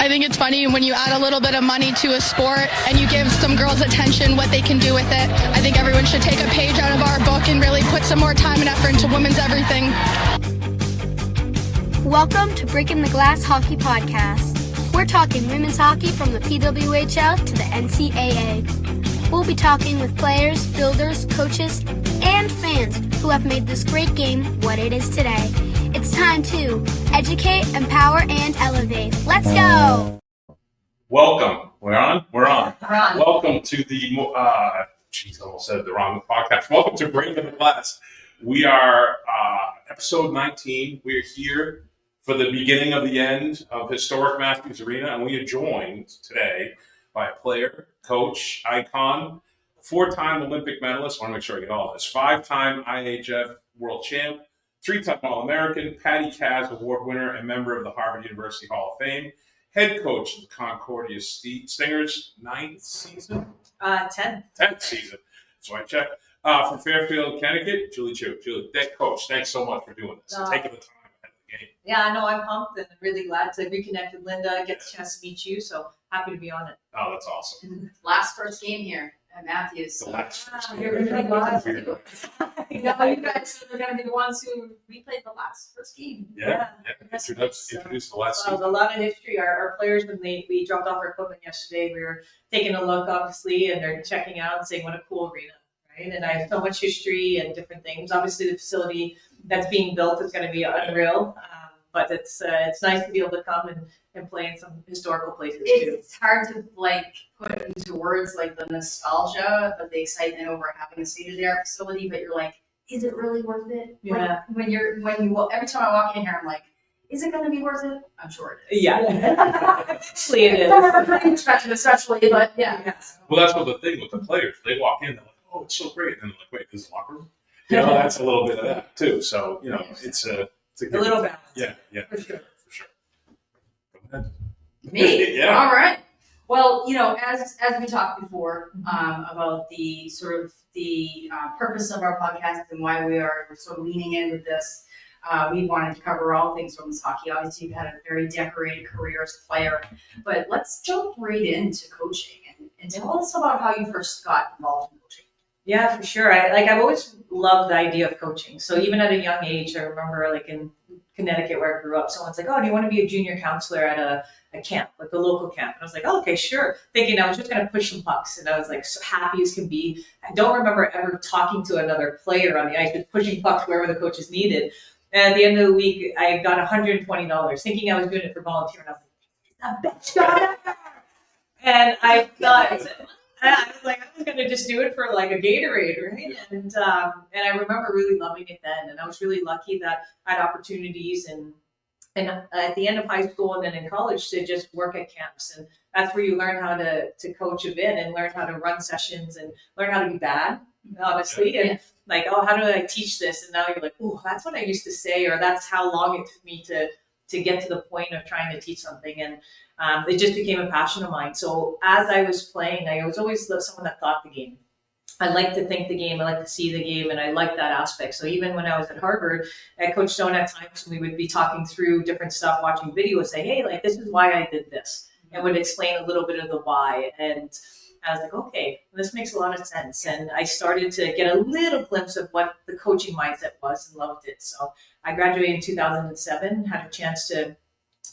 I think it's funny when you add a little bit of money to a sport and you give some girls attention, what they can do with it. I think everyone should take a page out of our book and really put some more time and effort into women's everything. Welcome to Breaking the Glass Hockey Podcast. We're talking women's hockey from the PWHL to the NCAA. We'll be talking with players, builders, coaches, and fans who have made this great game what it is today. It's time to educate, empower, and elevate. Let's go! Welcome. We're on? We're on. Welcome to the, almost said the wrong podcast. Welcome to Breaking the Glass. We are episode 19. We're here for the beginning of the end of historic Matthews Arena, and we are joined today by a player, coach, icon, four-time Olympic medalist, I want to make sure I get all this, five-time IHF world champ, three-time All-American, Patty Kazmaier award winner, and member of the Harvard University Hall of Fame, head coach of the Concordia Stingers, 9th season? 10th season. So I checked. From Fairfield, Connecticut, Julie Chu. Julie, coach, thanks so much for doing this and taking the time. Yeah, no, I'm pumped and really glad to reconnect with Linda, get the chance to meet you. So happy to be on it. Oh, that's awesome. First game here at Matthews. The last first game. You're really glad. You guys are going to be the ones who replayed the first game. Yeah. Introduce the last season. A lot of history. Our players, when we dropped off our equipment yesterday, we were taking a look, obviously, and they're checking out and saying, what a cool arena. Right? And I have so much history and different things. Obviously, the facility that's being built is going to be unreal. But it's nice to be able to come and play in some historical places too. It's hard to put into words the nostalgia, but the excitement over having a state-of-the-art facility. But you're like, is it really worth it? Yeah. Every time I walk in here, I'm like, is it going to be worth it? I'm sure it is. Yeah. Actually, it is. Especially, but yeah. Well, that's what the thing with the players. They walk in, they're like, oh, it's so great. And they're like, wait, this is locker room? That's a little bit of that too. So, it's a little balance. Yeah. For sure. Go ahead. Me? Yeah. All right. Well, as we talked before about the sort of the purpose of our podcast and why we're sort of leaning in with this, we wanted to cover all things women's hockey. Obviously, you've had a very decorated career as a player, but let's jump right into coaching and tell us about how you first got involved in coaching. Yeah, for sure. I've always loved the idea of coaching. So even at a young age, I remember in Connecticut where I grew up, someone's like, oh, do you want to be a junior counselor at a camp, a local camp? And I was like, oh, okay, sure. Thinking I was just going to push some pucks. And I was so happy as can be. I don't remember ever talking to another player on the ice, just pushing pucks wherever the coaches needed. And at the end of the week, I got $120, thinking I was doing it for volunteer. And I was like, bitch got it. And I thought, I was like, I was going to just do it for a Gatorade, right? And I remember really loving it then. And I was really lucky that I had opportunities and at the end of high school and then in college to just work at camps. And that's where you learn how to coach a bit and learn how to run sessions and learn how to be bad, honestly. And how do I teach this? And now you're like, oh, that's what I used to say, or that's how long it took me to get to the point of trying to teach something. And it just became a passion of mine. So as I was playing, I was always someone that thought the game. I like to think the game, I like to see the game, and I like that aspect. So even when I was at Harvard, at Coach Stone at times, we would be talking through different stuff, watching videos, say, hey, this is why I did this, and would explain a little bit of the why. And I was like, okay, this makes a lot of sense. And I started to get a little glimpse of what the coaching mindset was and loved it. So I graduated in 2007, had a chance to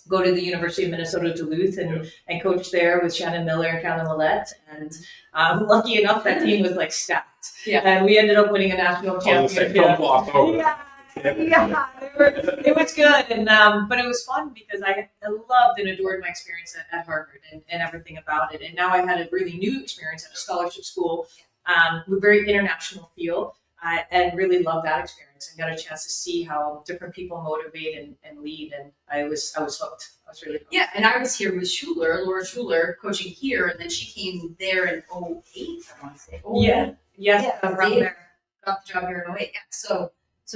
go to the University of Minnesota Duluth and coach there with Shannon Miller and Carolyn Lillette. And lucky enough, that team was stacked. Yeah. And we ended up winning a national championship. It was good. And but it was fun because I loved and adored my experience at Harvard and everything about it. And now I had a really new experience at a scholarship school with very international feel. And really loved that experience and got a chance to see how different people motivate and lead. And I was hooked. I was really hooked. Yeah, and I was here with Laura Schuler, coaching here, and then she came there in 08, I want to say. Around there. Got the job here in 08. Yeah, so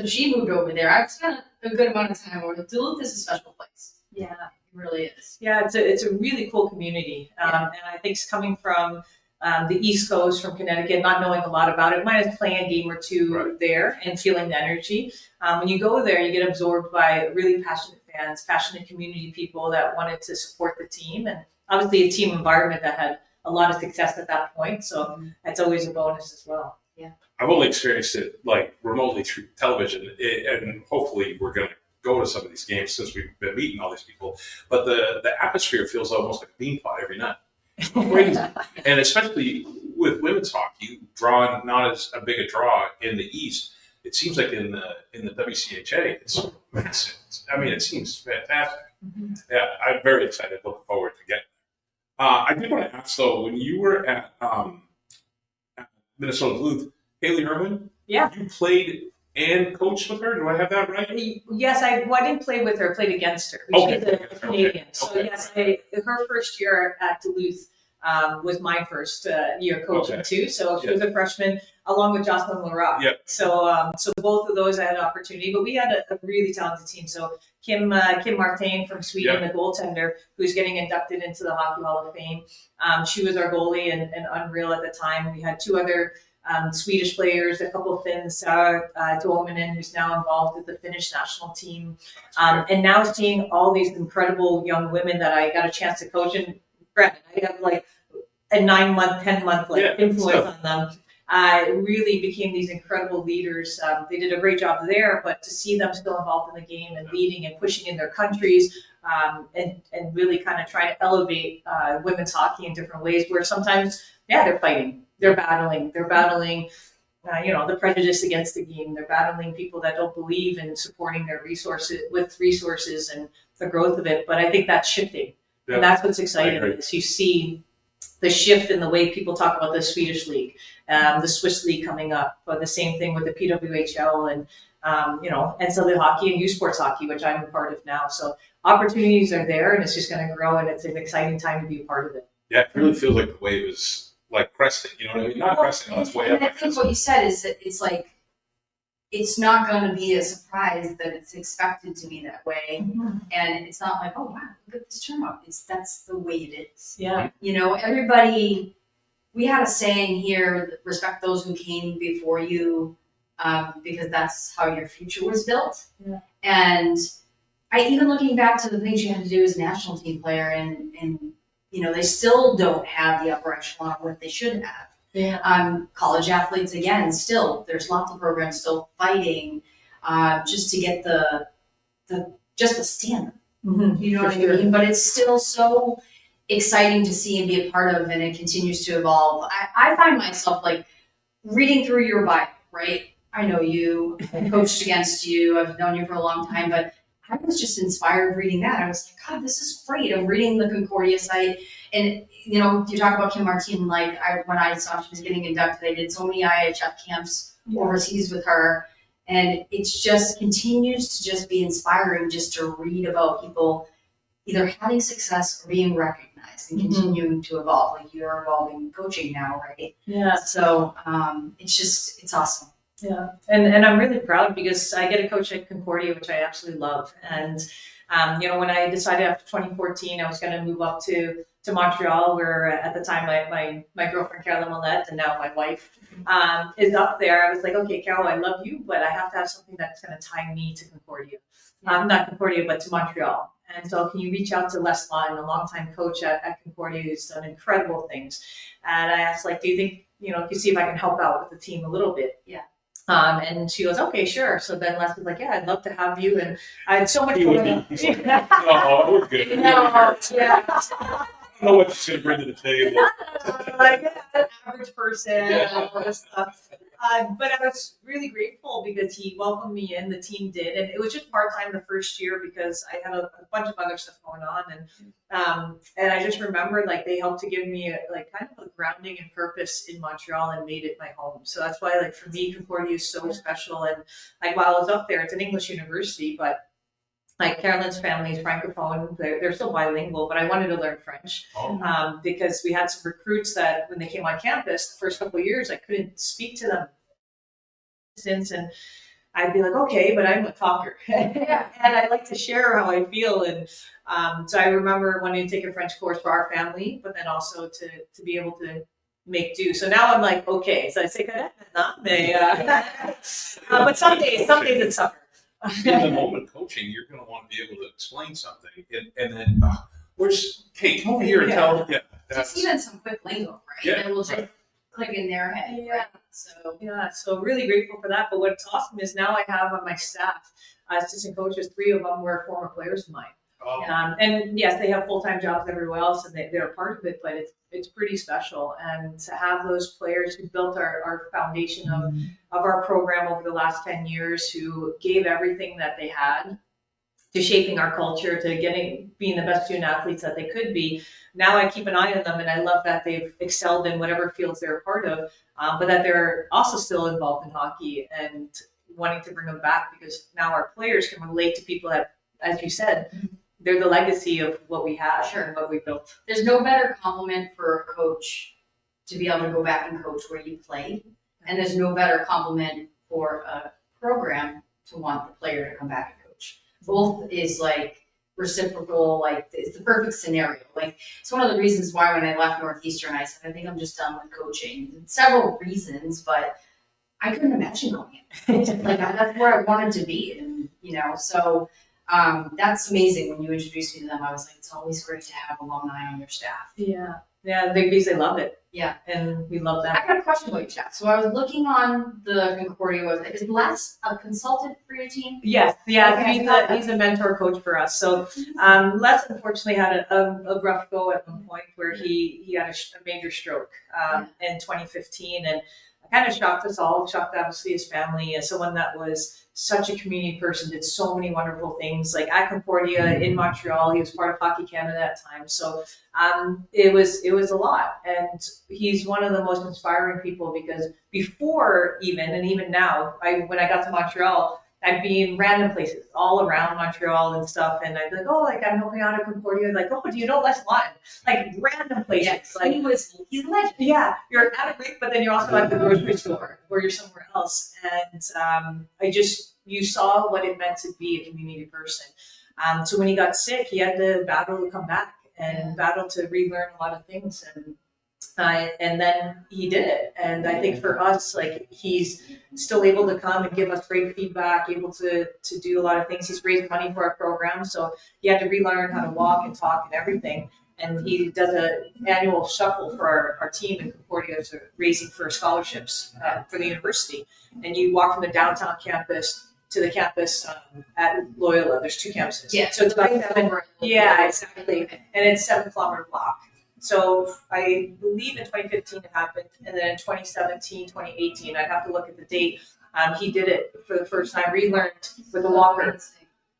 she moved over there. I've spent a good amount of time over there. Duluth is a special place. Yeah, it really is. Yeah, it's a really cool community. And I think it's coming from the East Coast, from Connecticut, not knowing a lot about it, minus playing a game or two there and feeling the energy. When you go there, you get absorbed by really passionate fans, passionate community people that wanted to support the team, and obviously a team environment that had a lot of success at that point. So that's always a bonus as well. I've only experienced it like remotely through television, and hopefully we're going to go to some of these games since we've been meeting all these people. But the atmosphere feels almost like a bean pot every night. It's crazy. And especially with women's hockey, drawn not as a big a draw in the East, it seems like in the WCHA, it's massive. I mean, it seems fantastic. Yeah, I'm very excited. Looking forward to getting there. I did want to ask though, when you were at Minnesota Duluth, Haley Irwin, Yeah. you played and coached with her. Do I have that right? Yes, I didn't play with her. I played against her. Okay. She's a Canadian. So Okay. yes, her first year at Duluth was my first year coaching too. So she was a freshman along with Jocelyn Leroy. Yep. So both of those I had an opportunity, but we had a really talented team. So Kim Martin from Sweden, the goaltender, who's getting inducted into the Hockey Hall of Fame. She was our goalie and unreal at the time. We had two other Swedish players, a couple of Finns, Sarah Tuominen, who's now involved with the Finnish national team. And now seeing all these incredible young women that I got a chance to coach, and granted, I have like a 9-month, 10-month influence on them. Really became these incredible leaders. They did a great job there, but to see them still involved in the game and leading and pushing in their countries, and really kind of trying to elevate women's hockey in different ways, where sometimes, they're fighting. They're battling, the prejudice against the game. They're battling people that don't believe in supporting their resources and the growth of it. But I think that's shifting. Yeah. And that's what's exciting is you see the shift in the way people talk about the Swedish league, the Swiss league coming up, but the same thing with the PWHL and, NCAA hockey and U Sports hockey, which I'm a part of now. So opportunities are there and it's just going to grow, and it's an exciting time to be a part of it. Yeah, it really feels like the wave is like cresting, you know what I mean? Not cresting, it's way up. And I think what you said is that it's like, it's not going to be a surprise that it's expected to be that way. And it's not like, oh, wow, look at this turnout. That's the way it is. Yeah. Everybody, we had a saying here, respect those who came before you, because that's how your future was built. Yeah. And even looking back to the things you had to do as a national team player, and they still don't have the upper echelon of what they should have. Yeah. College athletes, again, still, there's lots of programs still fighting just to get the standard. You know what I mean? But it's still so exciting to see and be a part of, and it continues to evolve. I find myself like reading through your bio, right? I know you, I coached against you, I've known you for a long time, but I was just inspired reading that. I was like, God, this is great. I'm reading the Concordia site. And, you talk about Kim Martin, like when I saw she was getting inducted, I did so many IHF camps overseas with her. And it just continues to just be inspiring just to read about people either having success or being recognized and continuing to evolve. Like you're evolving coaching now, right? Yeah. So it's awesome. Yeah, and I'm really proud because I get a coach at Concordia, which I absolutely love. And when I decided after 2014 I was going to move up to Montreal, where at the time my girlfriend Carolyn Millette, and now my wife, is up there, I was like, okay, Carol, I love you, but I have to have something that's going to tie me to Concordia, not Concordia, but to Montreal. And so can you reach out to Les Lyon, a longtime coach at Concordia, who's done incredible things? And I asked, do you think, you see if I can help out with the team a little bit? Yeah. And she goes, okay, sure. So then Les was like, yeah, I'd love to have you. And I had so much fun. Oh, we're good. No, yeah. I don't know what she's going to bring to the table. An average person and all this stuff. But I was really grateful because he welcomed me in, the team did. And it was just part-time the first year because I had a bunch of other stuff going on. And I just remember they helped to give me kind of a grounding and purpose in Montreal and made it my home. So that's why for me, Concordia is so special. And while I was up there, it's an English university, but Carolyn's family is Francophone. They're still bilingual, but I wanted to learn French because we had some recruits that when they came on campus, the first couple of years, I couldn't speak to them. And I'd be like, okay, but I'm a talker. And I like to share how I feel. And so I remember wanting to take a French course for our family, but then also to be able to make do. So now I'm like, okay. So I say, but some days it's tougher. in the moment coaching, you're going to want to be able to explain something, and then where's Kate? Come over here and tell. Yeah, Just even some quick lingo, right? Yeah, That will just click in their head. Yeah. Right? So really grateful for that. But what's awesome is now I have on my staff assistant coaches. 3 of them were former players of mine. And yes, they have full-time jobs everywhere else, and they're part of it. But it's pretty special, and to have those players who built our foundation of our program over the last 10 years, who gave everything that they had to shaping our culture, to being the best student athletes that they could be. Now I keep an eye on them, and I love that they've excelled in whatever fields they're a part of, but that they're also still involved in hockey and wanting to bring them back, because now our players can relate to people that, as you said, they're the legacy of what we have and what we built. There's no better compliment for a coach to be able to go back and coach where you played, and there's no better compliment for a program to want the player to come back and coach. Both is like reciprocal, like it's the perfect scenario. Like it's one of the reasons why when I left Northeastern, I said, I think I'm just done with coaching. Several reasons, but I couldn't imagine going in. Like that's where I wanted to be. And, so that's amazing. When you introduced me to them, I was like, it's always great to have alumni on your staff. Yeah, because they love it. Yeah. And we love that. I got a question about your staff. So I was looking on the Concordia website. Is Les a consultant for your team? Yes, yeah, Okay. he's a mentor coach for us. So Les unfortunately had a rough go at one point where he had a major stroke in 2015, and kind of shocked us all, shocked obviously his family, and someone that was such a community person, did so many wonderful things. Like at Concordia in Montreal, he was part of Hockey Canada at that time. So it was a lot, and he's one of the most inspiring people, because before even now, when I got to Montreal, I'd be in random places all around Montreal and stuff, and I'd be like, oh, like I'm helping out at Concordia. Like, oh, do you know Les Lawton? Like random places. Yeah, Like he's a legend. yeah, you're at a rink, but then you're also at the grocery store or you're somewhere else. And you saw what it meant to be a community person. So when he got sick, he had to battle to come back and battle to relearn a lot of things. And then he did it. And I think for us, like he's still able to come and give us great feedback, able to do a lot of things. He's raised money for our program. So he had to relearn how to walk and talk and everything. And he does an annual shuffle for our team in Concordia, to raising for scholarships for the university. And you walk from the downtown campus to the campus at Loyola. There's 2 campuses. Yeah. So it's about 7. Yeah, exactly. And it's 7-kilometer walk. So I believe in 2015 it happened, and then in 2017, 2018, I'd have to look at the date. He did it for the first time, relearned with a walker,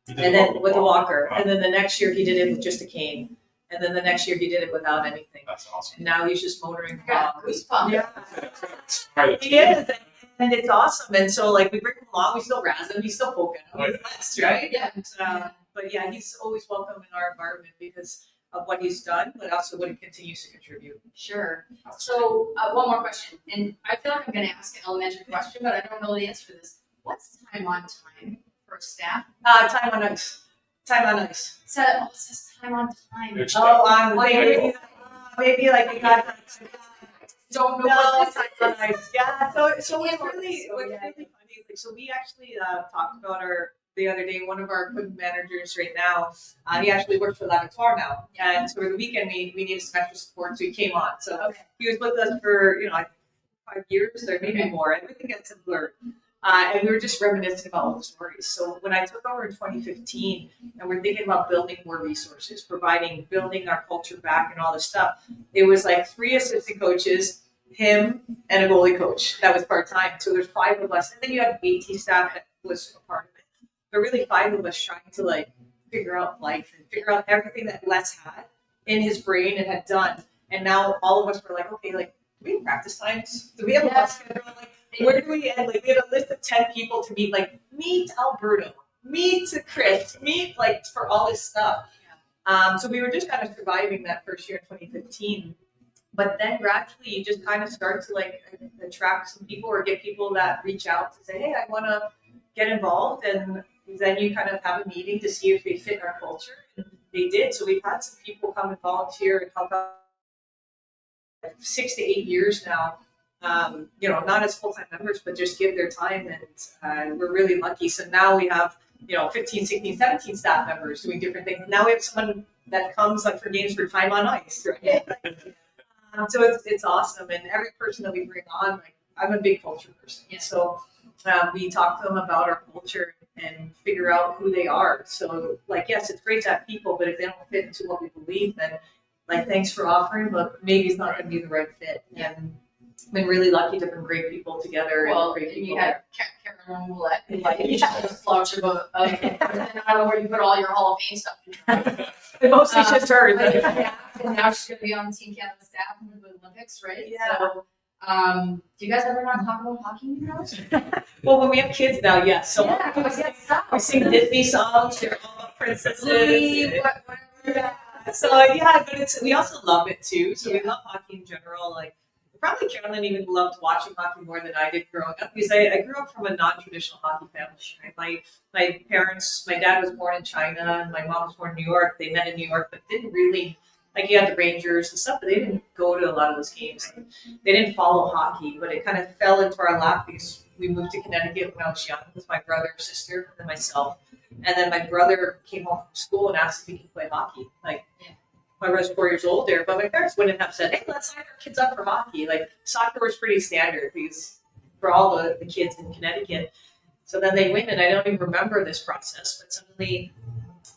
and then with a walker, and then the next year he did it with just a cane, and then the next year he did it without anything. That's awesome. And now he's just motoring I got goosebumps. Yeah, he is, and it's awesome. And so like we bring him along, we still razz him, he's still poking him, he's blessed, right? Yeah. And, but yeah, he's always welcome in our environment because of what he's done, but also what he continues to contribute. Sure. So one more question, and I feel like I'm going to ask an elementary question, but I don't know the answer to this. What's time on time for staff? Time on ice. Time on ice. It says time on time. It's Maybe like you got Don't know no what time this on is. ice. Yeah. So what's really funny. So we actually talked about the other day, one of our equipment managers right now, he actually works for Laboratoire now. And so over the weekend, we needed some extra support, so he came on. So he was with us for, like 5 years or maybe more. Everything gets a blur. And we were just reminiscing about all the stories. So when I took over in 2015, and we're thinking about building more resources, building our culture back and all this stuff, it was like 3 assistant coaches, him, and a goalie coach that was part-time. So there's 5 of us. And then you have AT staff that was a part of it. But really 5 of us trying to like figure out life and figure out everything that Les had in his brain and had done. And now all of us were like, okay, like, do we have practice times? Do we have a bus schedule? Like, where do we end? Like, we had a list of 10 people to meet, like, meet Alberto, meet Chris, meet, like, for all this stuff. So we were just kind of surviving that first year in 2015. But then gradually you just kind of start to, like, attract some people or get people that reach out to say, hey, I want to get involved. And then you kind of have a meeting to see if they fit our culture. And they did. So we've had some people come and volunteer and help out 6 to 8 years now. Not as full-time members, but just give their time, and we're really lucky. So now we have 15, 16, 17 staff members doing different things. Now we have someone that comes like for games for time on ice, right? So it's awesome, and every person that we bring on, like I'm a big culture person, so we talk to them about our culture and figure out who they are. So like, yes, it's great to have people, but if they don't fit into what we believe, then like thanks for offering, but maybe it's not going to be the right fit. And I've been really lucky to bring great people together. Well, and great people. you had Karen Roulette, who you just a slouch of a I don't know where you put all your Hall of Fame stuff. And mostly just her. And now she's going to be on Team Canada staff with the Olympics, right? Yeah. So, do you guys ever want to talk about hockey? You know? Well, when we have kids now, yes. So we sing Disney songs. They're all about princesses. So but we also love it too. So we love hockey in general. Like probably Carolyn even loved watching hockey more than I did growing up because I grew up from a non-traditional hockey family. Right? My parents, my dad was born in China and my mom was born in New York. They met in New York, but didn't really like you had the Rangers and stuff, but they didn't go to a lot of those games. They didn't follow hockey, but it kind of fell into our lap because we moved to Connecticut when I was young with my brother, sister, and myself. And then my brother came home from school and asked if he could play hockey. Like, my brother's 4 years older, but my parents wouldn't have said, hey, let's sign our kids up for hockey. Like, soccer was pretty standard because for all the kids in Connecticut. So then they went, and I don't even remember this process, but suddenly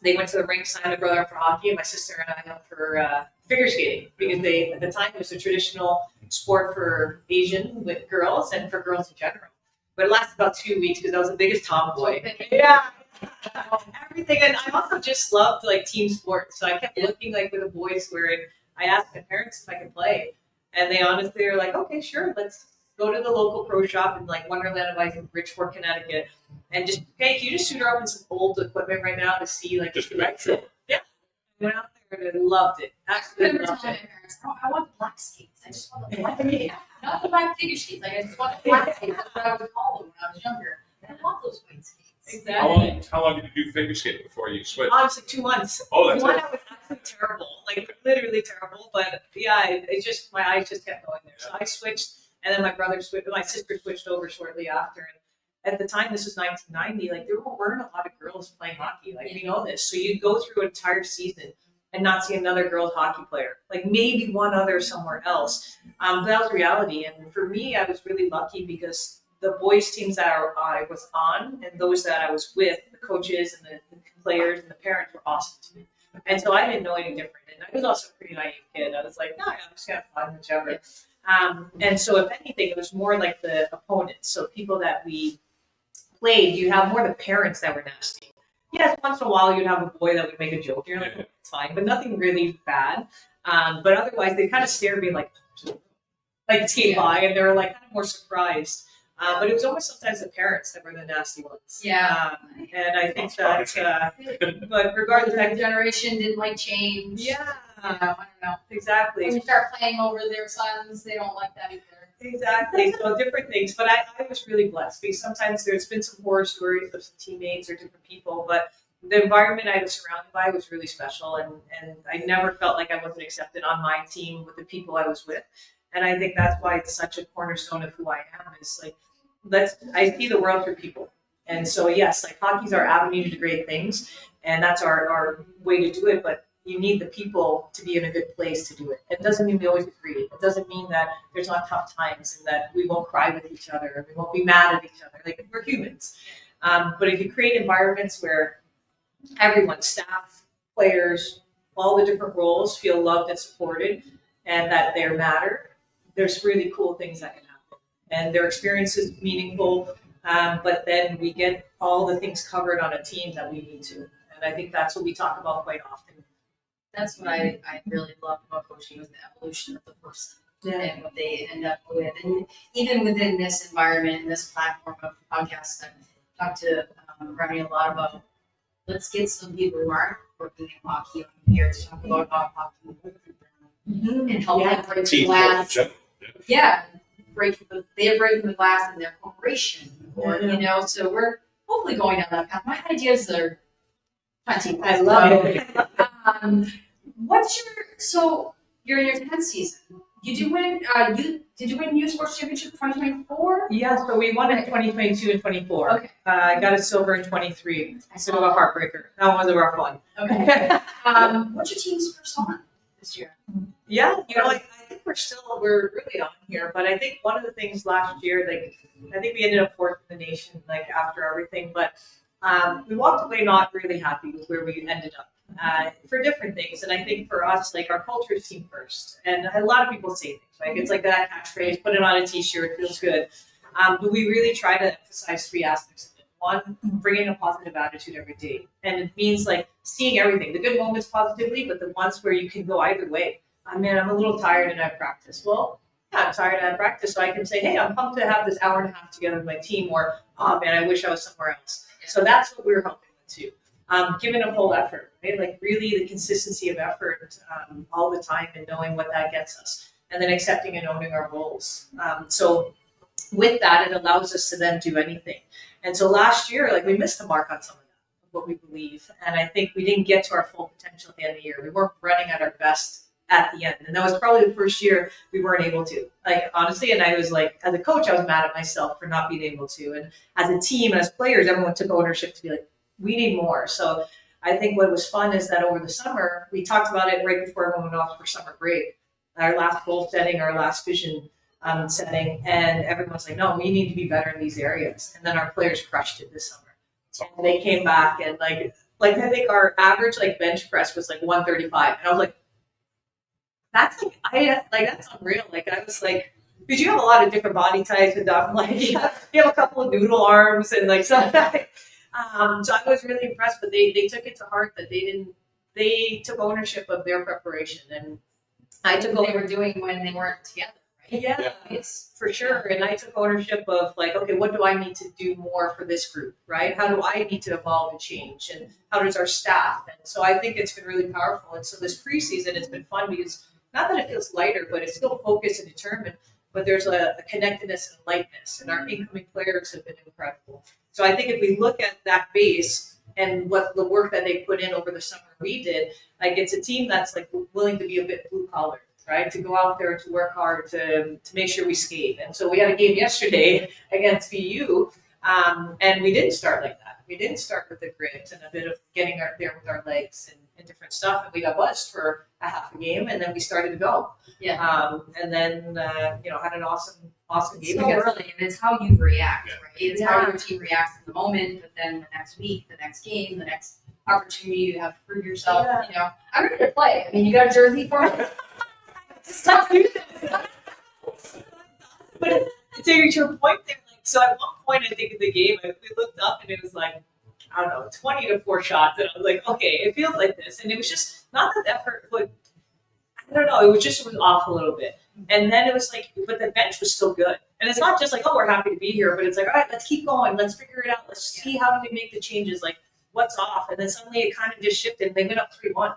they went to the rink, signed my brother up for hockey, and my sister and I up for figure skating because at the time, it was a traditional sport for Asian with girls and for girls in general. But it lasted about 2 weeks because I was the biggest tomboy. Yeah. Everything. And I also just loved like team sports. So I kept looking like with the boys where I asked my parents if I could play. And they honestly were like, okay, sure, let's go to the local pro shop in like Wonderland of Ice in Bridgeport, Connecticut. And just, hey, can you just suit her up in some old equipment right now to see like Just to make sure. Yeah. I went out there and loved it. Absolutely loved it. Parents, I want the black skates. I just want the black skates. Not the black figure skates. Like, I just want the black skates. That's what I would call them when I was younger. I don't want those white skates. Exactly. How long did you do figure skating before you switched? Honestly, 2 months. Oh, that's One, it. I was absolutely terrible, like literally terrible. But yeah, it just my eyes just kept going there. So I switched, and then my sister switched over shortly after. And at the time, this was 1990. Like there weren't a lot of girls playing hockey. Like we know this, so you'd go through an entire season and not see another girls hockey player. Like maybe one other somewhere else. But that was reality. And for me, I was really lucky because the boys teams that I was on and those that I was with, the coaches and the players and the parents were awesome to me. And so I didn't know any different. And I was also a pretty naive kid. I was like, no, I'm just going to have fun, whichever. And so if anything, it was more like the opponents. So people that we played, you have more the parents that were nasty. Yes, once in a while you'd have a boy that would make a joke. You're like, oh, it's fine, but nothing really bad. But otherwise, they kind of stared at me like skate by, and they were like kind of more surprised. But it was almost sometimes the parents that were the nasty ones. Yeah. And I think that, but regardless, The generation didn't like change. yeah, I don't know. exactly. When you start playing over their sons, they don't like that either. Exactly. So different things. But I was really blessed because sometimes there's been some horror stories of some teammates or different people, but the environment I was surrounded by was really special. And I never felt like I wasn't accepted on my team with the people I was with. And I think that's why it's such a cornerstone of who I am is like, I see the world through people. And so, yes, like hockey's our avenue to do great things. And that's our way to do it. But you need the people to be in a good place to do it. It doesn't mean we always agree. It doesn't mean that there's not tough times and that we won't cry with each other. Or we won't be mad at each other. Like we're humans. But if you create environments where everyone, staff, players, all the different roles feel loved and supported and that they matter, there's really cool things that can happen. And their experience is meaningful, but then we get all the things covered on a team that we need to. And I think that's what we talk about quite often. That's what I really loved about coaching was the evolution of the person and what they end up with. And even within this environment, and this platform of podcasts, I've talked to Remy a lot about, let's get some people who aren't working in hockey on here to talk about how hockey works and help them break the glass. They're breaking the glass in their corporation, or so we're hopefully going down that path. My ideas are plenty. I love it. So you're in your 10th season. You did win. Did you win U Sports Championship 2024? Yeah, so we won in 2022 and 24. Okay. I got a silver in 23. Sort of a heartbreaker. That was a rough one. Okay. What's your team's first one this year? Yeah, I think we're really on here, but I think one of the things last year, like, I think we ended up fourth in the nation, like, after everything, but we walked away not really happy with where we ended up for different things. And I think for us, like, our culture is team first. And a lot of people say things, like, it's like that catchphrase, put it on a t-shirt, it feels good. But we really try to emphasize three aspects of it. One, bringing a positive attitude every day. And it means, like, seeing everything, the good moments positively, but the ones where you can go either way. Man, I'm a little tired and I practice. Well, yeah, I'm tired and I practice, so I can say, hey, I'm pumped to have this hour and a half together with my team, or, oh man, I wish I was somewhere else. So that's what we're helping with too. Giving a full effort, right? Like, really the consistency of effort all the time, and knowing what that gets us, and then accepting and owning our roles. So with that, it allows us to then do anything. And so last year, like, we missed the mark on some of that, what we believe. And I think we didn't get to our full potential at the end of the year. We weren't running at our best at the end. And that was probably the first year we weren't able to, like, honestly. And I was like, as a coach, I was mad at myself for not being able to. And as a team and as players, everyone took ownership to be like, we need more. So I think what was fun is that over the summer, we talked about it right before everyone went off for summer break, our last goal setting, our last vision setting. And everyone's like, no, we need to be better in these areas. And then our players crushed it this summer. And they came back and like I think our average like bench press was like 135. And I was like, that's that's unreal. Like, I was like, because you have a lot of different body types and stuff. Like, you have a couple of noodle arms and like stuff. So I was really impressed, but they took it to heart that they took ownership of their preparation, and I took What they were doing when they weren't together, right? Yeah, it's for sure. And I took ownership of like, okay, what do I need to do more for this group, right? How do I need to evolve and change? And how does our staff? And so I think it's been really powerful. And so this preseason, it's been fun because not that it feels lighter, but it's still focused and determined. But there's a connectedness and lightness, and our incoming players have been incredible. So I think if we look at that base and what the work that they put in over the summer we did, like, it's a team that's like willing to be a bit blue collar, right? To go out there, to work hard, to make sure we skate. And so we had a game yesterday against VU, and we didn't start like that. We didn't start with the grit and a bit of getting there with our legs and different stuff. And we got buzzed for a half a game, and then we started to go. Yeah. And then had an awesome It's game so against early, and it's how you react, right? It's how Yeah. your team reacts in the moment, but then the next week, the next game, the next opportunity you have to prove yourself. Yeah. You know, I'm ready to play. I mean, you got a jersey for me? Stop doing this. But to your point there, like, so at one point I think in the game, we looked up and it was like, I don't know, 20-4 shots, and I was like, okay, it feels like this. And it was just not that the effort, but I don't know, it was off a little bit. And then it was like, but the bench was still good. And it's not just like, oh, we're happy to be here, but it's like, all right, let's keep going, let's figure it out, let's see how do we make the changes, like, what's off. And then suddenly it kind of just shifted. They went up 3-1.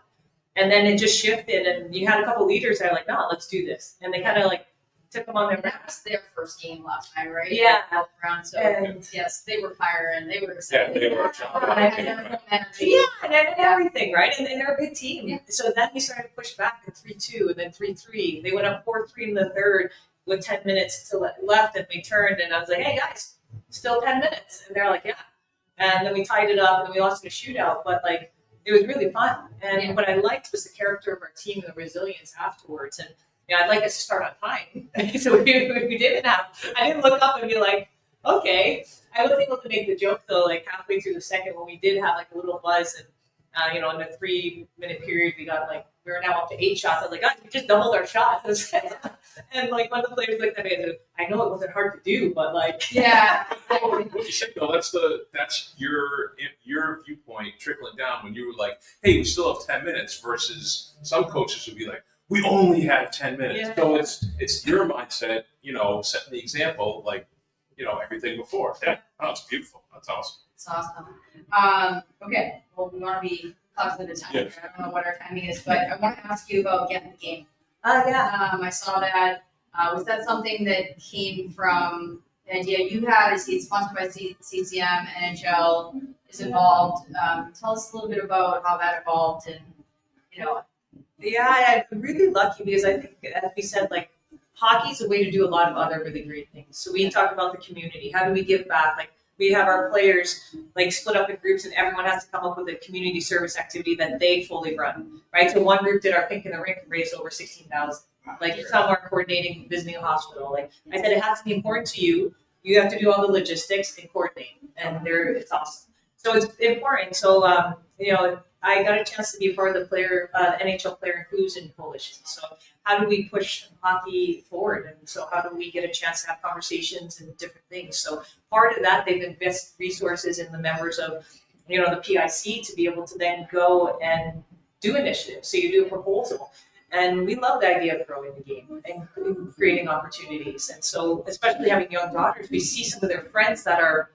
And then it just shifted, and you had a couple leaders that are like, no, let's do this. And they kind of like took them on their And back. that was their first game last night, right? Yeah. Round, so And yes, they were firing. They were excited. Yeah, they were. I had their own energy. yeah, and everything, right? And they're a good team. Yeah. So then we started to push back at 3-2 and then 3-3. They went up 4-3 in the third with 10 minutes to left, and we turned, and I was like, hey guys, still 10 minutes. And they're like, yeah. And then we tied it up, and then we lost in a shootout, but like, it was really fun. And what I liked was the character of our team and the resilience afterwards. And I'd like us to start on time. So we didn't have, I didn't look up and be like, okay. I was able to make the joke though, like halfway through the second, when we did have like a little buzz, and in a 3-minute period, we were now up to 8 shots. I was like, guys, we just doubled our shots. And like one of the players looked at me and said, I know it wasn't hard to do, but like, Yeah. What you said though, that's your viewpoint trickling down when you were like, hey, we still have 10 minutes, versus some coaches would be like, we only have 10 minutes. Yeah. So it's your mindset, setting the example, like, everything before. Yeah. Oh, it's beautiful. That's awesome. It's awesome. Okay, well, we want to be cognizant of time. Yeah. I don't know what our timing is, but I want to ask you about getting the game. yeah. I saw that. Was that something that came from the idea you had? I see it's sponsored by CCM, NHL is involved. Tell us a little bit about how that evolved, and Yeah, I'm really lucky because I think, as we said, like hockey is a way to do a lot of other really great things. So we talk about the community. How do we give back? Like we have our players like split up in groups, and everyone has to come up with a community service activity that they fully run. Right. So one group did our Pink in the Rink and raised over 16,000. Like some are coordinating, visiting a hospital. Like I said, it has to be important to you. You have to do all the logistics and coordinate, and it's awesome. So it's important. So I got a chance to be a part of the NHL Player Inclusion Coalition. So how do we push hockey forward? And so how do we get a chance to have conversations and different things? So part of that, they've invested resources in the members of, the PIC to be able to then go and do initiatives. So you do a proposal. And we love the idea of growing the game and creating opportunities. And so, especially having young daughters, we see some of their friends that are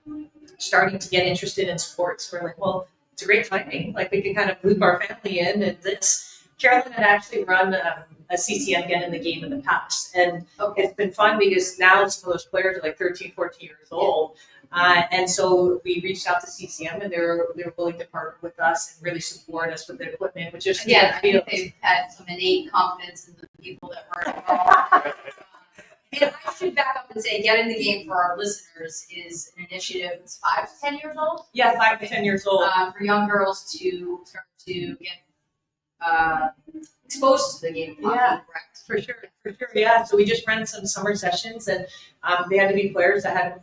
starting to get interested in sports. We're like, well, it's a great timing. Like we can kind of loop our family in. And this, Carolyn had actually run a CCM again in the game in the past. And it's been fun because now some of those players are like 13, 14 years old. And so we reached out to CCM, and they're willing to partner with us and really support us with the equipment, which is I think they've had some innate confidence in the people that were involved. And I should back up and say, Get in the Game for our listeners is an initiative that's 5 to 10 years old. Yeah, 5 to 10 years old. For young girls to start to get exposed to the game of hockey. Yeah. Correct? For sure. Yeah. So we just ran some summer sessions, and they had to be players that had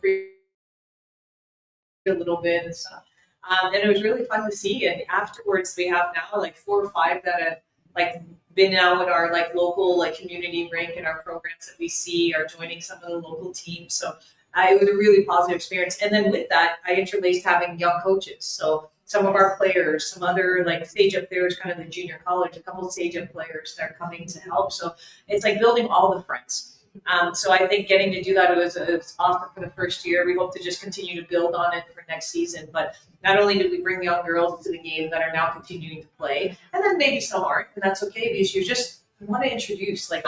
a little bit and stuff. And it was really fun to see. And afterwards, we have now like 4 or 5 that have like been now at our like local like community rink, and our programs that we see are joining some of the local teams. So it was a really positive experience. And then with that, I interlaced having young coaches. So some of our players, some other like stage up players, kind of the junior college, a couple of stage up players that are coming to help. So it's like building all the friends. So I think getting to do that, it was awesome for the first year. We hope to just continue to build on it for next season. But not only did we bring the young girls to the game that are now continuing to play, and then maybe some aren't, and that's okay, because you just want to introduce like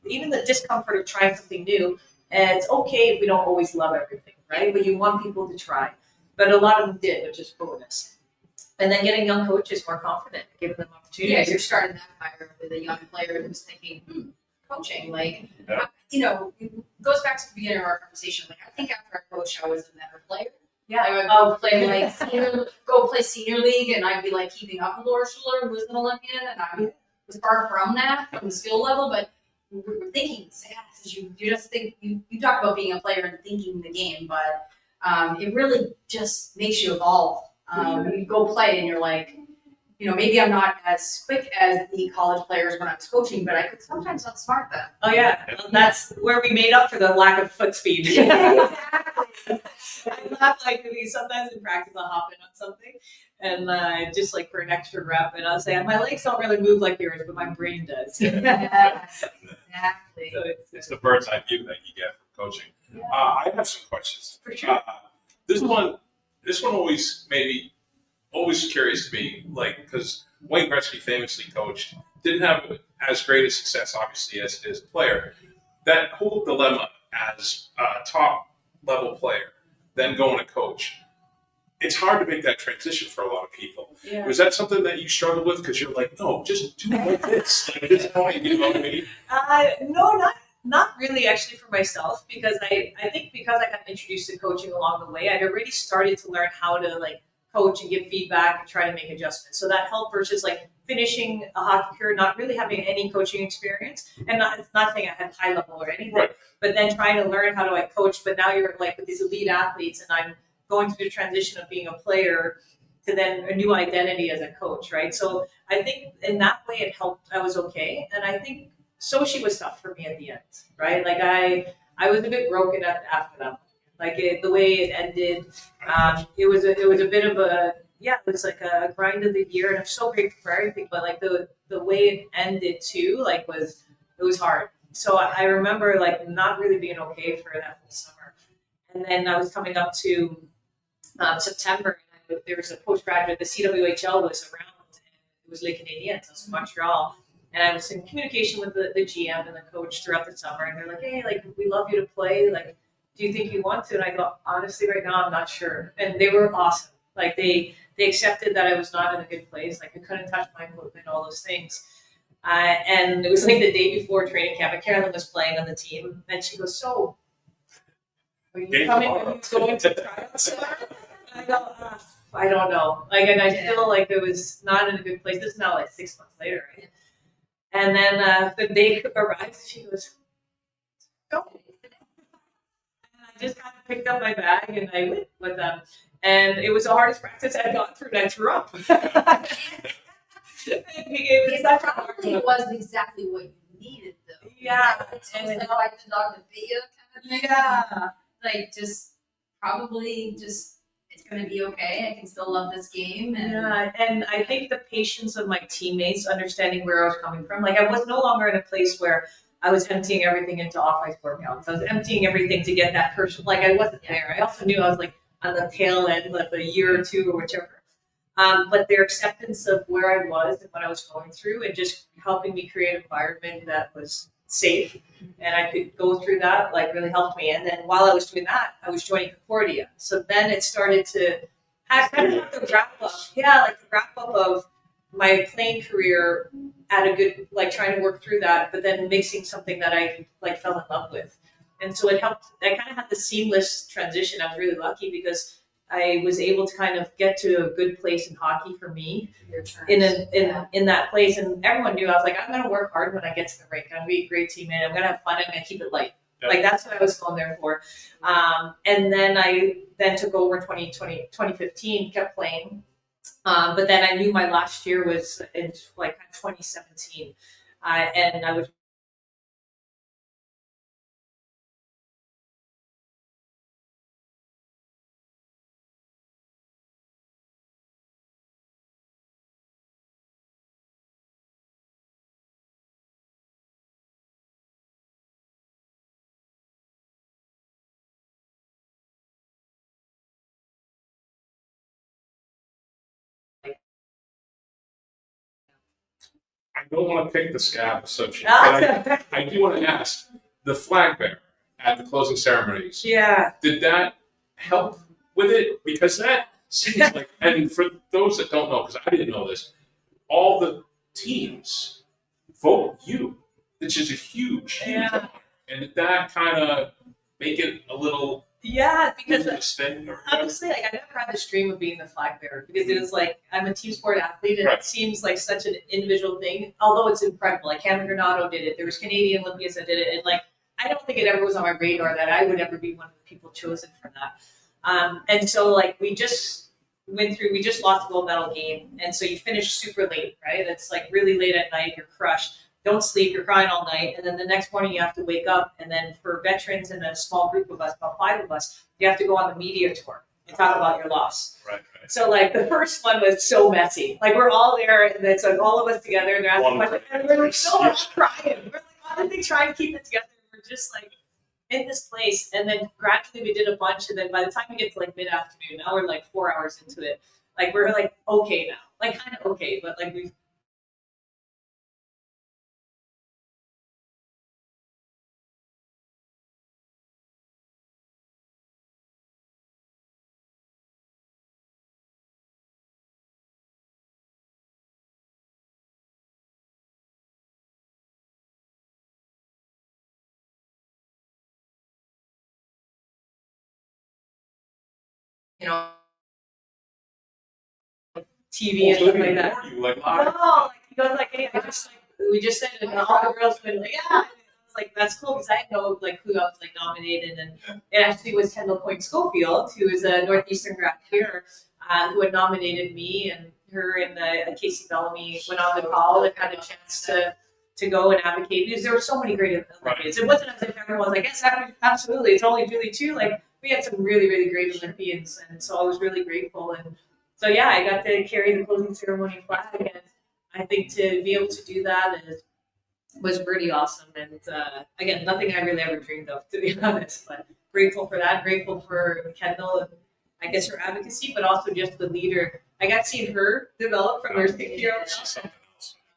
even the discomfort of trying something new. And it's okay if we don't always love everything, right? But you want people to try. But a lot of them did, which is bonus. And then getting young coaches more confident, giving them opportunities. Yeah, you're starting that fire with a young player who's thinking, coaching, like, it goes back to the beginning of our conversation. Like, I think after I coached, I was a better player. Yeah, I would go play senior league, and I'd be like keeping up with Laura Schuler, who was an Olympian, and I was far from that, from the skill level, but we're thinking fast. You just think, you talk about being a player and thinking the game, but it really just makes you evolve. You go play, and you're like, maybe I'm not as quick as the college players when I was coaching, but I could sometimes outsmart them. Oh yeah, well, that's where we made up for the lack of foot speed. Exactly. I laugh like sometimes in practice I'll hop in on something, and just like for an extra rep, and I'll say my legs don't really move like yours, but my brain does. Exactly. So It's the bird's eye view that you get from coaching. Yeah. I have some questions. For sure. This one always made me always curious to me, like, because Wayne Gretzky famously coached, didn't have as great a success, obviously, as it is a player. That whole dilemma as a top level player, then going to coach, it's hard to make that transition for a lot of people. Yeah. Was that something that you struggled with? Because you're like, no, just do it like this. Like, this point, you know what I mean? No, not really actually for myself, because I think because I got introduced to coaching along the way, I'd already started to learn how to like coach and give feedback and try to make adjustments. So that helped versus like finishing a hockey career, not really having any coaching experience. And it's not saying I had high level or anything, Right. but then trying to learn how do I coach. But now you're like with these elite athletes, and I'm going through the transition of being a player to then a new identity as a coach, right? So I think in that way it helped. I was okay. And I think Sochi was tough for me at the end, right? Like I was a bit broken after that. Like the way it ended, it was a bit of it was like a grind of the year, and I'm so grateful for everything. But like the way it ended too, like it was hard. So I remember like not really being okay for that whole summer. And then I was coming up to September, and there was a postgraduate. The CWHL was around. It was Les Canadiens, so Montreal. And I was in communication with the GM and the coach throughout the summer, and they're like, "Hey, like we love you to play. Like, do you think you want to?" And I go, "Honestly, right now, I'm not sure." And they were awesome. Like they they accepted that I was not in a good place. Like I couldn't touch my equipment, all those things. And it was like the day before training camp, and Carolyn was playing on the team, and she goes, "So, are you coming? Are you going to tryouts tomorrow?" And I go, "I don't know." Like, and I feel like it was not in a good place. This is now like 6 months later, right? And then the day arrives, she goes, "Go." And I just kind of picked up my bag and I went with them. And it was the hardest practice I'd gone through, and I threw up. That probably was exactly what you needed, though. Yeah. And it's like the dog with Bea kind of thing. Yeah. Like, just probably just, it's going to be okay. I can still love this game. And Yeah, and I think the patience of my teammates, understanding where I was coming from. Like, I was no longer in a place where I was emptying everything into off-ice workouts. I was emptying everything to get that person. Like, I wasn't there. I also knew I was, like, on the tail end, like a year or two or whichever. But their acceptance of where I was and what I was going through, and just helping me create an environment that was safe and I could go through that, like, really helped me. And then while I was doing that, I was joining Concordia. So then it started to have kind of the wrap up. Yeah, like the wrap up of my playing career at a good, like trying to work through that, but then mixing something that I like fell in love with. And so it helped. I kind of had the seamless transition. I was really lucky because I was able to kind of get to a good place in hockey for me in that place. And everyone knew I was like, I'm going to work hard when I get to the rink. I'm going to be a great teammate. I'm going to have fun. I'm going to keep it light. Yeah. Like, that's what I was going there for. And then I took over 2015, kept playing. But then I knew my last year was in like 2017. And I was I don't want to pick the scab associate, but I do want to ask, the flag bearer at the closing ceremonies, did that help with it? Because that seems like, and for those that don't know, because I didn't know this, all the teams vote you, which is a huge honor. And did that kind of make it a little because thing? honestly, like, I never had this dream of being the flag bearer, because it was like, I'm a team sport athlete, and it seems like such an individual thing, although it's incredible. Like, Cameron Granato did it. There was Canadian Olympians that did it. And like, I don't think it ever was on my radar that I would ever be one of the people chosen for that. And so like, we just lost a gold medal game. And so you finish super late, right? It's like really late at night, you're crushed. Don't sleep, you're crying all night, and then the next morning you have to wake up, and then for veterans and a small group of us, about 5 of us, you have to go on the media tour and talk about your loss. Right. So like, the first one was so messy. Like, we're all there, and it's like all of us together, and they're asking questions, and we're like, so much crying. We're like, how did they try to keep it together? We're just like in this place, and then gradually we did a bunch, and then by the time we get to like mid-afternoon, now we're like 4 hours into it. Like, we're like okay now, like kind of okay, but like we've. TV and stuff like that. No, like, he goes like, hey, we just said it, and all the girls went like, yeah. And I was like, that's cool, because I didn't know like who else like nominated, and it actually was Kendall Coyne Schofield, who is a Northeastern grad here, who had nominated me, and her and Casey Bellamy went on the call and had a chance to go and advocate, because there were so many great Olympians. It wasn't as if everyone was like, yes, absolutely, it's only Julie too. Like, we had some really, really great Olympians, and so I was really grateful. And so yeah, I got to carry the closing ceremony flag, and I think to be able to do that was pretty awesome. And again, nothing I really ever dreamed of, to be honest. But grateful for that, grateful for Kendall and I guess her advocacy, but also just the leader. I got to see her develop from her 6-year-old.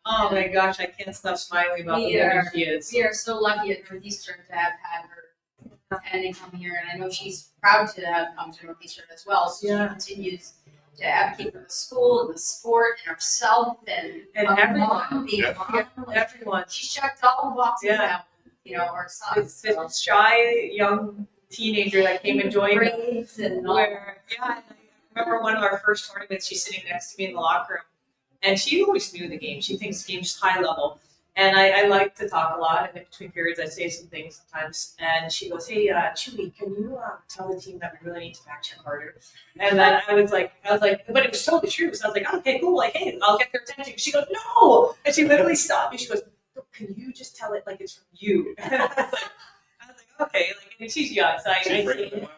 Oh my gosh, I can't stop smiling about the woman she is. We are so lucky at Northeastern to have had her attend and come here, and I know she's proud to have come to Northeastern as well. So she continues to advocate for the school and the sport and herself and everyone. being a mom. Like, Everyone. she checked all the boxes Yeah. out, her son. It's this shy young teenager that came and joined us. Brave and all. Where, and I remember one of our first tournaments, she's sitting next to me in the locker room, and she always knew the game. She thinks the game's high level. And I like to talk a lot, and in between periods, I say some things sometimes. And she goes, "Hey, Chewy, can you tell the team that we really need to back check harder?" And then I was like, but it was totally true. So I was like, "Okay, cool. Like, hey, I'll get their attention." She goes, "No!" And she literally stopped me. She goes, "Can you just tell it like it's from you?" And I was like, "Okay." Like, and she's young, so I said it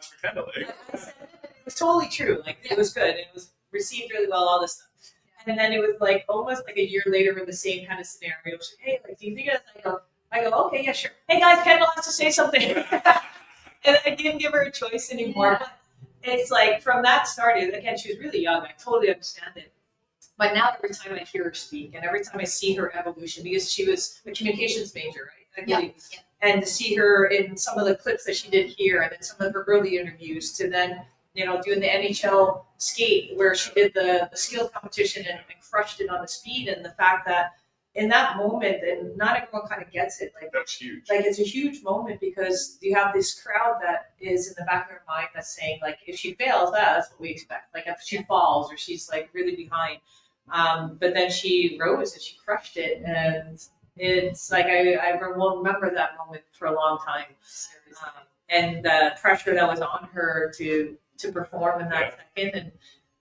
was totally true. Like, it was good. It was received really well. All this stuff. And then it was like almost like a year later in the same kind of scenario. She's like, "Hey, like, do you think I go, okay, yeah, sure. Hey guys, Kendall has to say something." And I didn't give her a choice anymore. But it's like from that started, again, she was really young. I totally understand it. But now every time I hear her speak and every time I see her evolution, because she was a communications major, right? I believe. Yeah. And to see her in some of the clips that she did here and then some of her early interviews to then doing the NHL skate where she did the skill competition and crushed it on the speed, and the fact that in that moment, and not everyone kind of gets it, like that's huge. Like it's a huge moment because you have this crowd that is in the back of their mind that's saying like, if she fails, that's what we expect. Like if she falls or she's like really behind, but then she rose and she crushed it, and it's like I will remember that moment for a long time, and the pressure that was on her to perform in that second,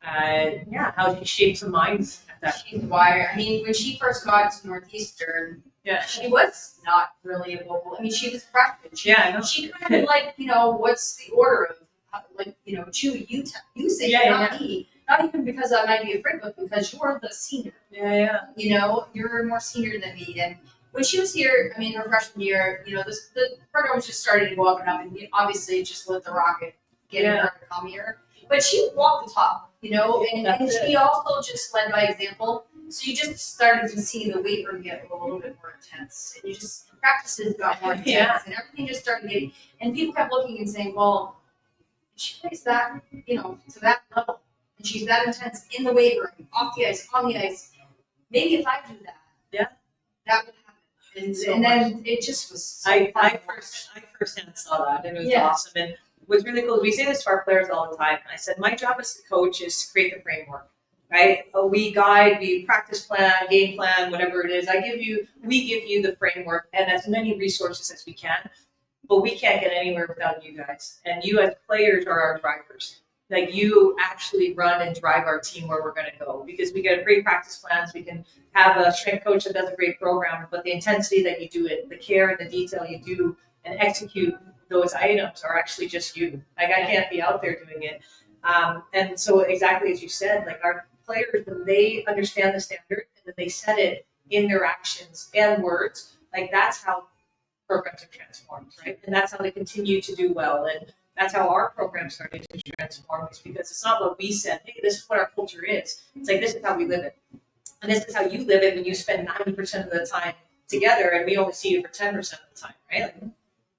and how she shaped some minds at that. She's wired. I mean, when she first got to Northeastern, she was not really a vocal. I mean, she was freshman. She kind of like, what's the order of, Chu, you say, not me. Not even because I might be afraid, but because you're the senior. You're more senior than me. And when she was here, I mean, her freshman year, the program was just starting to go up and up, and obviously just let the rocket getting her to come here. But she walked the talk, and she also just led by example. So you just started to see the weight room get a little bit more intense. And you just, practices got more intense, and everything just started getting, and people kept looking and saying, well, she plays that, to that level. And she's that intense in the weight room, off the ice, on the ice. Maybe if I do that, that would happen. And then it just was so I firsthand saw that, and it was awesome. And what's really cool is we say this to our players all the time. And I said, my job as a coach is to create the framework, right? We guide, we practice plan, game plan, whatever it is. We give you the framework and as many resources as we can, but we can't get anywhere without you guys. And you as players are our drivers. Like you actually run and drive our team where we're going to go, because we get great practice plans. We can have a strength coach that does a great program, but the intensity that you do it, the care and the detail you do and execute those items are actually just you. Like I can't be out there doing it. And so exactly as you said, like our players, when they understand the standard and then they set it in their actions and words, like that's how programs are transformed, right? And that's how they continue to do well. And that's how our program started to transform, is because it's not what we said, hey, this is what our culture is. It's like, this is how we live it. And this is how you live it when you spend 90% of the time together and we only see you for 10% of the time, right? Like,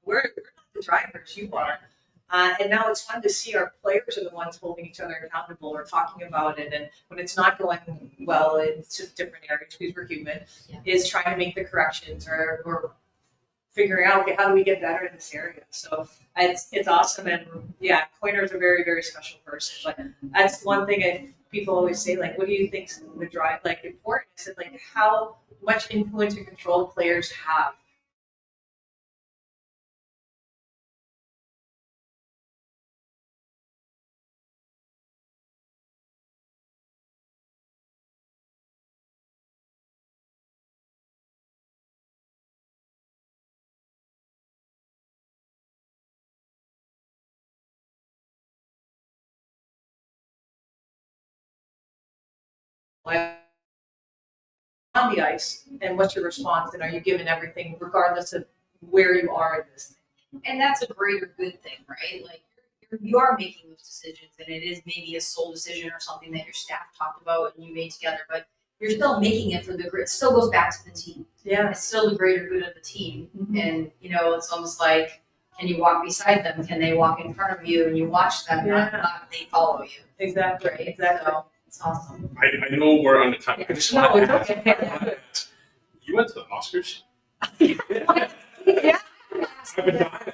we're not the drivers, you are. And now it's fun to see our players are the ones holding each other accountable or talking about it. And when it's not going well in different areas, because we're human, is trying to make the corrections or figuring out, okay, how do we get better in this area? So it's awesome. And Coiner is a very, very special person. But that's one thing people always say, like, what do you think would drive, like, important? I said, like, how much influence and control players have. On the ice, and what's your response, and are you giving everything regardless of where you are in this thing? And that's a greater good thing, right? Like you are making those decisions, and it is maybe a sole decision or something that your staff talked about and you made together, but you're still making it for the grid. It still goes back to the team. Yeah, it's still the greater good of the team. And it's almost like Can you walk beside them? Can they walk in front of you and you watch them, not they follow you? Exactly. Right? Exactly. So it's awesome. I know we're on the time. I just No, want to it's ask, okay. you went to the Oscars? Yeah. I've been dying.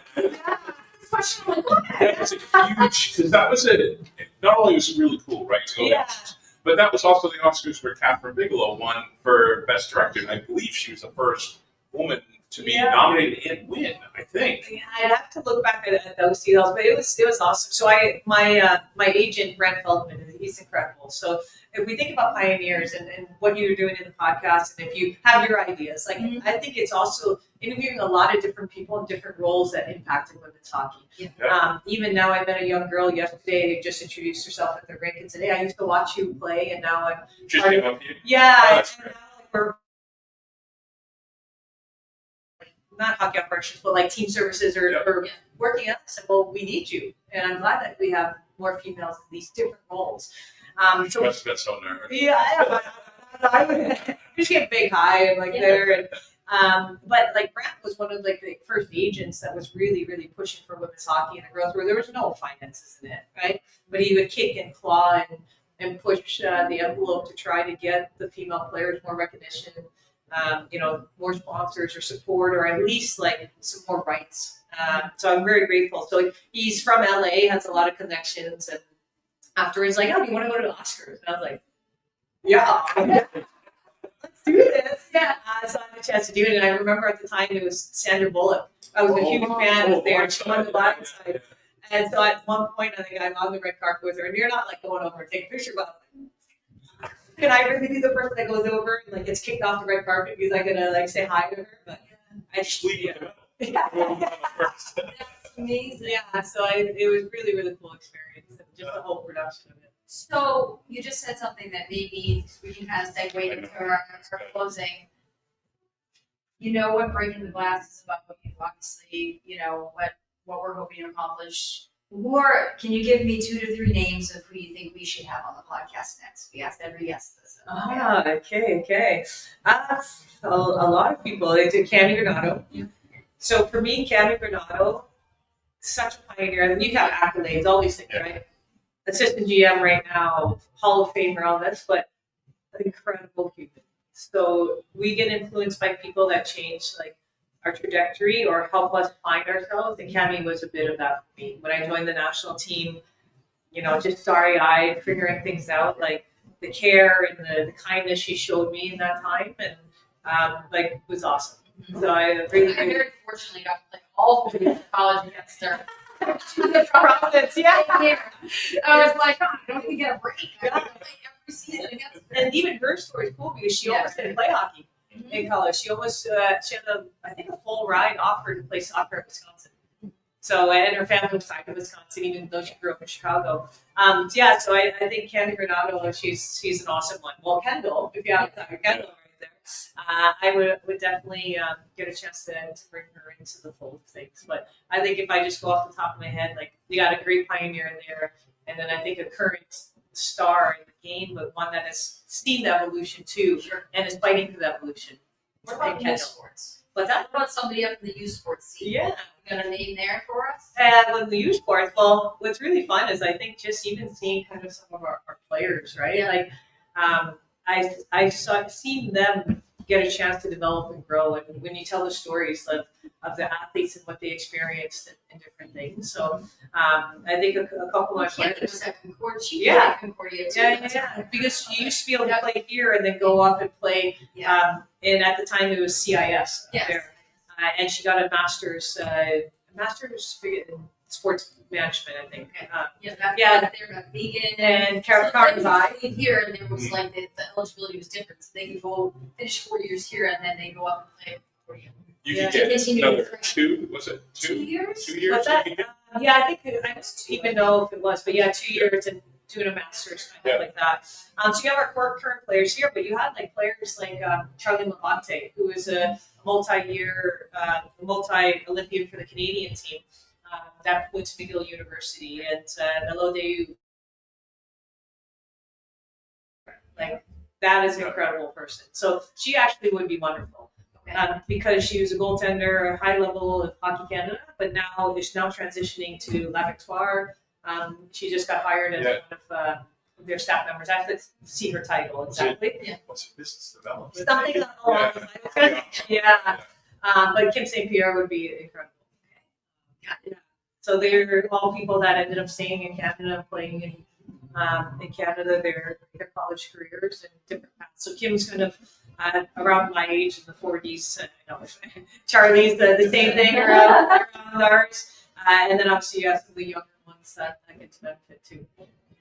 Question like, what? That was a huge, because that was not only was it really cool, right, to go to the Yeah. Oscars, but that was also the Oscars where Catherine Bigelow won for Best Director. And I believe she was the first woman to be nominated and win, I think. Yeah, I'd have to look back at those details, but it was awesome. So my agent Brent Feldman, he's incredible. So if we think about pioneers and what you're doing in the podcast, and if you have your ideas, like I think it's also interviewing a lot of different people in different roles that impacted women's hockey. Yeah. Even now, I met a young girl yesterday who just introduced herself at the rink and said, "Hey, I used to watch you play, and now I'm Just part of-" came up to you. Yeah, Oh, that's and great. now we're not hockey operations, but like team services or working out. I said, well, we need you. And I'm glad that we have more females in these different roles. She must have been so nervous. Yeah, I would just get big high and like there. And, but like Brad was one of like the first agents that was really, really pushing for women's hockey and the growth where there was no finances in it, right? But he would kick and claw and push the envelope to try to get the female players more recognition. More sponsors or support, or at least like some more rights. So I'm very grateful. So he's from LA, has a lot of connections, and afterwards, like, oh, do you want to go to the Oscars? And I was like, yeah, let's do this. Yeah. So I had a chance to do it, and I remember at the time it was Sandra Bullock. I was a huge fan of there. She won the blind side. And so at one point, I think I'm on the red carpet with her, and you're not like going over and taking a picture, but can I really be the person that goes over and like gets kicked off the red carpet because I'm gonna like say hi to her? But I just Sleep with her. yeah. Amazing. Yeah, so it was really, really cool experience, and just the whole production of it. So you just said something that maybe we can kind of segue into our closing. You know what Breaking the Glass is about, obviously, what we're hoping to accomplish. More, can you give me 2 to 3 names of who you think we should have on the podcast next? We asked every guest this. Okay. A lot of people, they did Cami Granado. Yeah. So for me, Cami Granado, such a pioneer. And you have accolades, all these things, right? Assistant GM right now, Hall of Famer, all this, but an incredible human. So we get influenced by people that change like our trajectory or help us find ourselves. And Cami was a bit of that for me. When I joined the national team, just starry-eyed, figuring things out, like the care and the kindness she showed me in that time, and was awesome. So I really, I very fortunately got to play all 4 years of college against her. Providence, yeah. I was like, oh, I don't even get a break. I play every season against her. And even her story is cool because she almost didn't play hockey in college. She almost she had a full ride offer to play soccer at Wisconsin. So and her family was tied to Wisconsin, even though she grew up in Chicago. So I think Candy Granado, she's an awesome one. Well, Kendall, if you have Kendall right there, I would definitely get a chance to bring her into the fold of things. But I think if I just go off the top of my head, like you got a great pioneer in there, and then I think a current star in the game, but one that has seen the evolution too, and is fighting for the evolution. What about youth sports? What's that? What about somebody up in the youth sports scene? Yeah. You got a name there for us? With the youth sports, well, what's really fun is I think just even seeing kind of some of our players, right? Yeah. Like, I've seen them get a chance to develop and grow, and when you tell the stories of the athletes and what they experienced and different things. So I think a couple of my Was players. at Concordia. She Yeah. played at Concordia too. Yeah, because she used to be able to play here and then go up and play. Yeah. And at the time it was CIS Yes. there, and she got a master's in sports management, I think. They're got vegan. And So Karen they Zai. played here, and there was like the eligibility was different. So they could go finish 4 years here, and then they go up and play for you. You Yeah. could get Continue another to- 2, was it 2? 2 years? 2 years? What's that? You could get- Yeah, I think I don't even know if it was, but yeah, 2 years and doing a master's kind of like that. So you have our current players here, but you had like players like Charlie Lavonte, who is a multi-Olympian for the Canadian team that went to McGill University, and Melode. Like that is an incredible person. So she actually would be wonderful. because she was a goaltender, a high level of Hockey Canada, but now is transitioning to La Victoire. She just got hired as one of their staff members. I have to see her title exactly. What's business development? Something along those lines. Yeah. But Kim St. Pierre would be incredible. Yeah. So they're all people that ended up staying in Canada, playing in Canada, their college careers and different paths. So Kim's kind of around my age in the 40s. Charlie's the same thing around ours. And then obviously you have the younger ones that get to benefit too.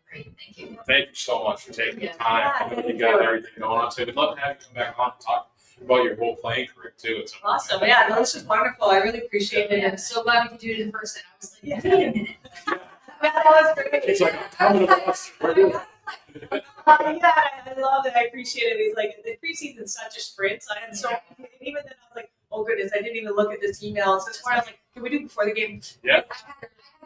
Great, thank you. Thank you so much for taking the time. I know you got everything going on. So we'd love to have you come back on and talk about your whole playing career too. It's awesome. Yeah, no, this was wonderful. I really appreciate it. I'm so glad we could do it in person. I was like, wait a minute. That was great. It's like, I'm coming to Boston. Yeah, I love it. I appreciate it. It's like the preseason's such a sprint. So I had even then I was like, oh goodness, I didn't even look at this email. So it's more like, can we do it before the game? Yeah.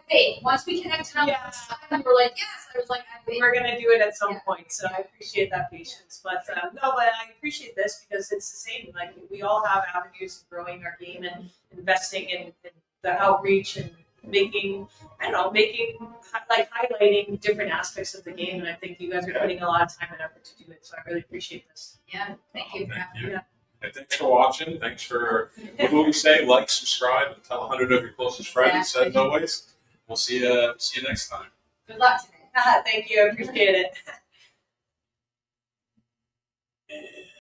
Hey, once we connected on this time, we were like, yes. I was like, we're gonna do it at some point. So I appreciate that patience. But no, but I appreciate this because it's the same. Like we all have avenues of growing our game and investing in the outreach and making highlighting different aspects of the game. And I think you guys are putting a lot of time and effort to do it. So I really appreciate this. Yeah, thank you. Thank you. And thanks for watching. Thanks for what do we say? Like, subscribe, and tell 100 of your closest friends. As always, we'll see you next time. Good luck today. Thank you. I appreciate it.